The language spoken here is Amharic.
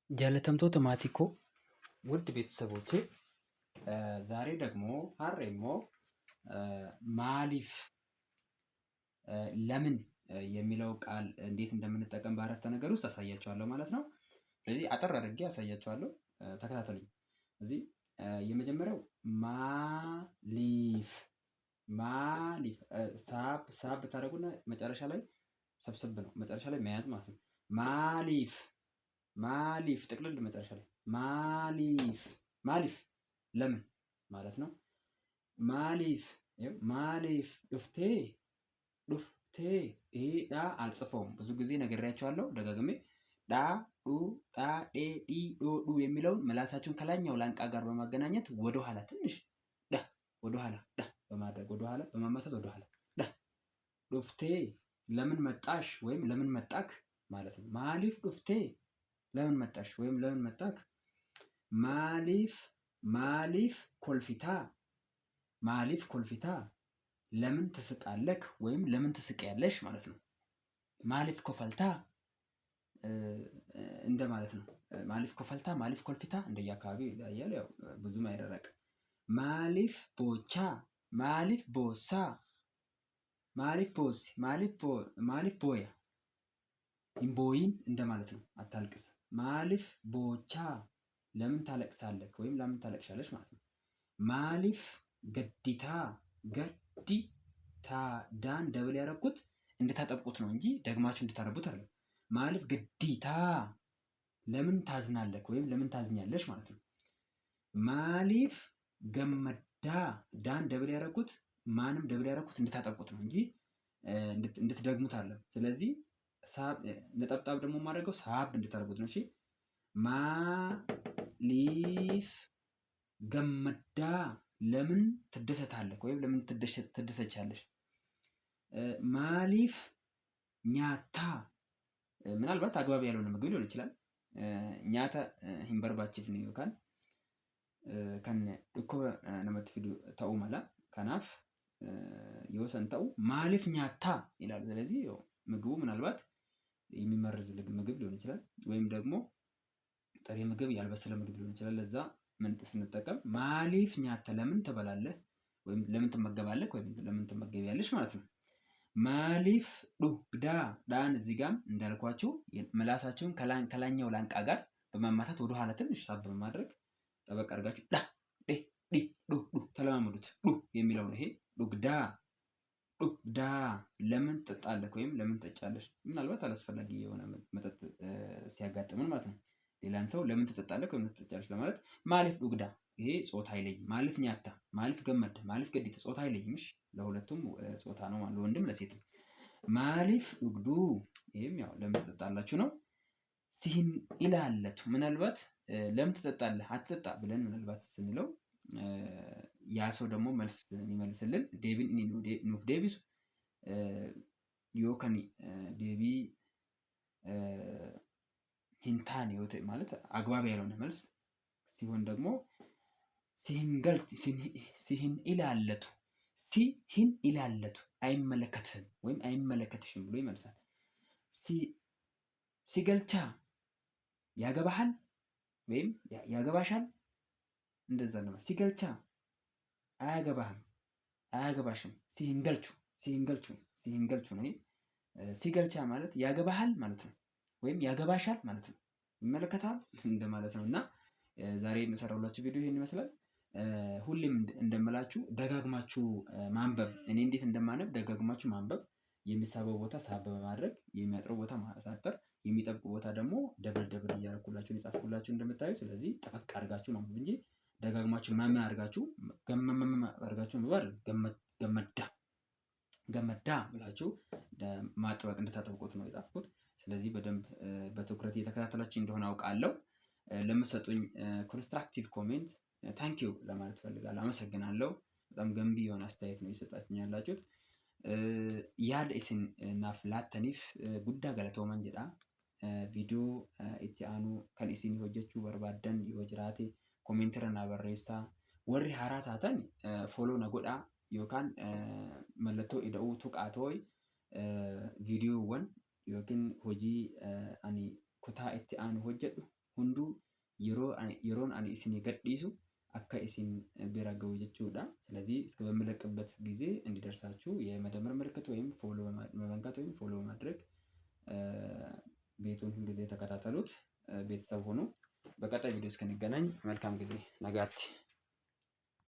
Jaalatamtoota maatii koo ውድ ቤተሰቦቼ ዛሬ ደግሞ ሀሬሞ ማሊፍ ለምን የሚለው ቃል እንዴት እንደምንጠቀም በአረፍተ ነገር ውስጥ አሳያችኋለሁ ማለት ነው። ስለዚህ አጠር አድርጌ አሳያችኋለሁ፣ ተከታተሉኝ። እዚህ የመጀመሪያው ማሊፍ ማሊፍ ሳብ ብታደርጉና መጨረሻ ላይ ሰብስብ ነው፣ መጨረሻ ላይ መያዝ ማለት ነው። ማሊፍ ማሊፍ ጥቅልል መጨረሻ ላይ ማሊፍ ማሊፍ ለምን ማለት ነው። ማሊፍ ማሊፍ ዱፍቴ ዱፍቴ። ይሄ ዳ አልጽፈውም፣ ብዙ ጊዜ ነግሬያቸዋለሁ ደጋግሜ። ዳ ዱ ዳ ዴ ዲ ዶ ዱ የሚለውን ምላሳችሁን ከላይኛው ላንቃ ጋር በማገናኘት ወደኋላ ትንሽ ዳ ወደኋላ ዳ በማድረግ ወደኋላ በማመታት ወደኋላ ዳ። ዱፍቴ ለምን መጣሽ ወይም ለምን መጣክ ማለት ነው። ማሊፍ ዱፍቴ ለምን መጣሽ ወይም ለምን መጣክ። ማሊፍ ማሊፍ ኮልፊታ ማሊፍ ኮልፊታ ለምን ትስቃለክ ወይም ለምን ትስቂያለሽ ማለት ነው። ማሊፍ ኮፈልታ እንደ ማለት ነው። ማሊፍ ኮፈልታ ማሊፍ ኮልፊታ እንደየአካባቢው ይለያያል፣ ያው ብዙም አይደረቅ። ማሊፍ ቦቻ ማሊፍ ቦሳ ማሊፍ ቦሲ ማሊፍ ቦያ ኢምቦይን እንደማለት ነው። አታልቅስ። ማሊፍ ቦቻ ለምን ታለቅሳለህ ወይም ለምን ታለቅሻለች ማለት ነው። ማሊፍ ገዲታ ገዲታ ዳን ደብል ያደረኩት እንድታጠብቁት ነው እንጂ ደግማችሁ እንድታረቡት አይደለም። ማሊፍ ገዲታ ለምን ታዝናለህ ወይም ለምን ታዝኛለሽ ማለት ነው። ማሊፍ ገመዳ ዳን ደብል ያደረኩት ማንም ደብል ያደረኩት እንድታጠብቁት ነው እንጂ እንድትደግሙት አይደለም። ስለዚህ ነጠብጣብ ደግሞ የማደርገው ሳብ እንድታደርጉት ነው። እሺ ማሊፍ ገመዳ ለምን ትደሰታለህ ወይም ለምን ትደሰቻለሽ። ማሊፍ ኛታ ምናልባት አግባብ ያልሆነ ምግብ ሊሆን ይችላል። ኛታ ሂንበርባችፍ ነው ይወካል ከን እኮ ነመት ፊዱ ተው መላ ከናፍ የወሰን ተው ማሊፍ ኛታ ይላሉ። ስለዚህ ምግቡ ምናልባት የሚመርዝ ምግብ ሊሆን ይችላል፣ ወይም ደግሞ ጥሬ ምግብ ያልበሰለ ምግብ ሊሆን ይችላል። ለዛ ምን ስንጠቀም ማሊፍ ኛተ ለምን ትበላለህ ወይም ለምን ትመገባለህ ወይም ለምን ትመገቢያለሽ ማለት ነው። ማሊፍ ዱግዳ ዳን እዚህ ጋር እንዳልኳችሁ ምላሳችሁን ከላኛው ላንቃ ጋር በማማታት ወደ ኋላ ትንሽ ሳብ በማድረግ ጠበቅ አድርጋችሁ ዳ ዴ ዲ ዱ ዱ ተለማመዱት። ዱ የሚለው ነው ይሄ ዱግዳ ዱግዳ ለምን ትጠጣለህ ወይም ለምን ትጠጫለሽ። ምናልባት አላስፈላጊ የሆነ መጠጥ ሲያጋጥምን ማለት ነው። ሌላን ሰው ለምን ትጠጣለህ ወይም ትጠጫለሽ ለማለት ማሊፍ ዱግዳ፣ ይሄ ጾታ አይለይም። ማሊፍ ኛታ ማሊፍ ገመድ ማሊፍ ገዲት ጾታ አይለይም። እሺ ለሁለቱም ጾታ ነው ማለት ለወንድም ለሴትም። ማሊፍ ዱግዱ ይሄም ያው ለምን ትጠጣላችሁ ነው። ሲህን ኢላለቱ ምናልባት ለምን ትጠጣለህ አትጠጣ ብለን ምናልባት ስንለው ያ ሰው ደግሞ መልስ የሚመልስልን ዴቢን ኑፍ ዴቢሱ ዮከኒ ዴቢ ሂንታን ይወት ማለት አግባብ ያልሆነ መልስ ሲሆን ደግሞ ሲህን ኢላለቱ ሲህን ኢላለቱ አይመለከትህም ወይም አይመለከትሽም ብሎ ይመልሳል። ሲገልቻ ያገባሃል ወይም ያገባሻል እንደዛ ነው። ሲገልቻ አያገባህም አያገባሽም። ሲንገልቹ ነው። ሲገልቻ ማለት ያገባሃል ማለት ነው፣ ወይም ያገባሻል ማለት ነው። ይመለከታል እንደማለት ነው። እና ዛሬ የምሰራውላችሁ ቪዲዮ ይሄን ይመስላል። ሁሌም እንደምላችሁ ደጋግማችሁ ማንበብ፣ እኔ እንዴት እንደማነብ ደጋግማችሁ ማንበብ። የሚሳበው ቦታ ሳብ በማድረግ የሚያጥረው ቦታ ማሳጠር፣ የሚጠብቁ ቦታ ደግሞ ደብል እያደረኩላችሁ የጻፍኩላችሁ እንደምታዩት። ስለዚህ ጠበቅ አድርጋችሁ ነው እንጂ ደጋግማችሁ ማማ አድርጋችሁ ገመመመ አድርጋችሁ ምባል ገመዳ ብላችሁ ማጥበቅ እንድታጠብቁት ነው የጻፍኩት። ስለዚህ በደንብ በትኩረት እየተከታተላችሁ እንደሆነ አውቃለሁ። ለምትሰጡኝ ኮንስትራክቲቭ ኮሜንት ታንኪዩ ለማለት ፈልጋለሁ። አመሰግናለሁ። በጣም ገንቢ የሆነ አስተያየት ነው እየሰጣችሁኝ ያላችሁት። ያድ ኢሲን ናፍ ላተኒፍ ጉዳ ገለተውመን ጀዳ ቪዲዮ itti aanu kan isin hojjechuu barbaadan yoo jiraate koomentiirra na barreessaa. Warri haaraa taatan follow na godhaa yookaan mallattoo ida'uu tuqaa ta'e viidiyoowwan yookiin hojii ani kutaa itti aanu hojjedhu hunduu yeroon ani isinii gadhiisu akka isin bira ga'u jechuudha። ስለዚህ እስከ በምለቅበት ጊዜ እንዲደርሳችሁ የመደመር ምልክት ወይም ፎሎ መንካት ወይም ፎሎ ማድረግ ቤቱን ሁልጊዜ ተከታተሉት። ቤተሰብ ሆኖ በቀጣይ ቪዲዮ እስክንገናኝ መልካም ጊዜ። ነጋት